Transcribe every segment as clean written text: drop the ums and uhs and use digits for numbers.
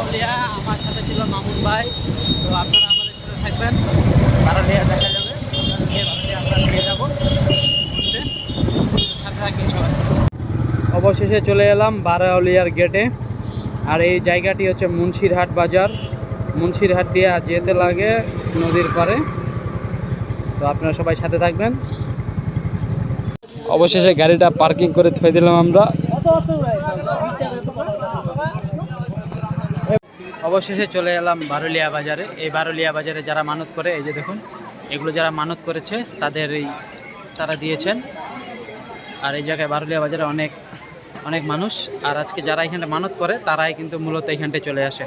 বারোলিয়া। আমার সাথে ছিল মামুন ভাই। তো আপনারা আমাদের সাথে থাকবেন, বারোলিয়া দেখা যাবে, বারোলিয়া আমরা নিয়ে যাবো ঘুরতে, সাথে থাকবেন সবাই। অবশেষে চলে এলাম বারোলিয়ার গেটে। আর এই জায়গাটি হচ্ছে মুন্সিরহাট বাজার। মুন্সিরহাট দিয়ে যেতে লাগে নদীর পাড়ে। তো আপনারা সবাই সাথে থাকবেন। অবশেষে গাড়িটা পার্কিং করে থুয়ে দিলাম আমরা। অবশেষে চলে এলাম বারোলিয়া বাজারে। এই বারোলিয়া বাজারে যারা মানত করে, এই যে দেখুন, এগুলো যারা মানত করেছে তাদের তারা দিয়েছেন। আর এই জায়গায় বারোলিয়া বাজারে অনেক অনেক মানুষ। আর আজকে যারা এখানে মানত করে তারাই কিন্তু মূলত এখানটায় চলে আসে।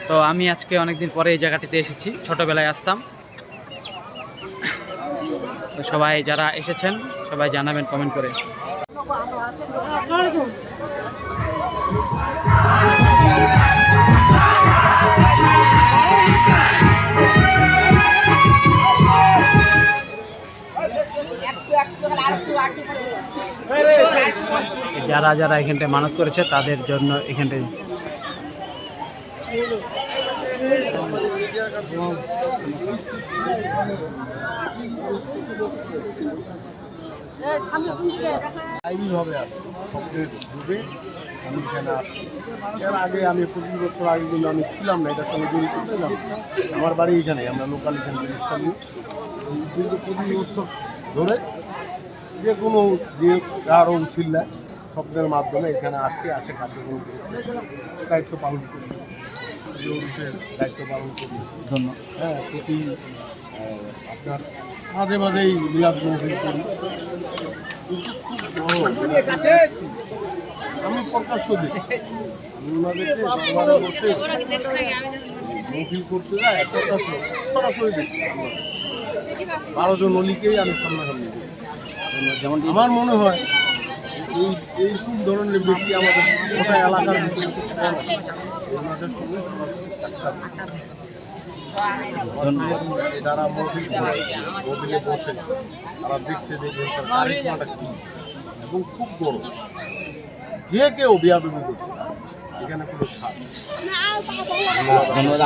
তো আমি আজকে অনেকদিন পরে এই জায়গাটিতে এসেছি, ছোটোবেলায় আসতাম। তো সবাই যারা এসেছেন সবাই জানাবেন কমেন্ট করে। যারা যারা এখানটায় মানত করেছে তাদের জন্য এখানটায় হবে ডুবে আমি এখানে আসি। এর আগে আমি 25 বছর আগে কিন্তু আমি ছিলাম না, এটার সঙ্গে জড়িত ছিলাম। আমার বাড়ি এখানে, আমরা লোকাল এখানে স্থানীয়। কিন্তু 25 বছর ধরে যে কোনো যে কারো উচিল্লা শব্দের মাধ্যমে এখানে আসছে, কার্যক্রম করতেছে, দায়িত্ব পালন করতেছে, এই অফিসের দায়িত্ব পালন করতেছে। ধন্যবাদ। হ্যাঁ, প্রতি আপনার মাঝে মাঝেই মিলাদ মহফিল করি। আমি প্রকাশ্য দেখছি, ওনাদেরকে দরবারে বসে মহফিল করতে যায়, প্রকাশ্য সরাসরি দেখছি। 12 জন অলিকেই আমি সামনাসামনি দেখছি। যেমন আমার মনে হয় এইরকম ধরনের ব্যক্তি আমাদের গোটা এলাকার ভিতরে ওনাদের সঙ্গে সরাসরি যারা মহফিলে বসে তারা দেখছে যে তার কারিশমাটা কি এবং খুব বড়। যে কেউ বিয়াদবি করছে, এখানে কোনো ছাড়।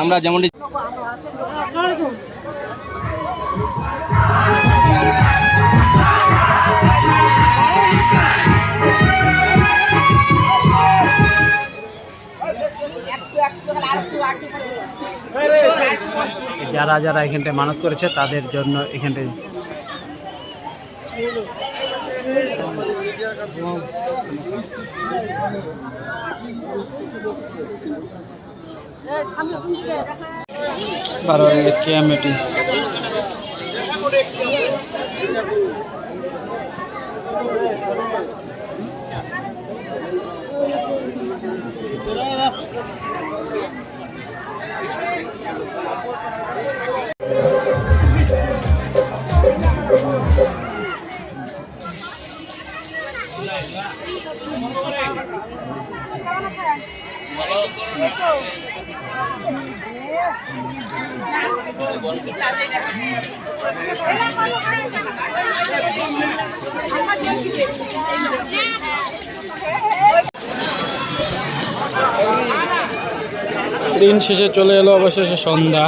আমরা যেমন যারা যারা এখানটায় মানত করেছে তাদের জন্য এখানটায় কিয়ামেটি দিন শেষে চলে এলো অবশেষে সন্ধ্যা।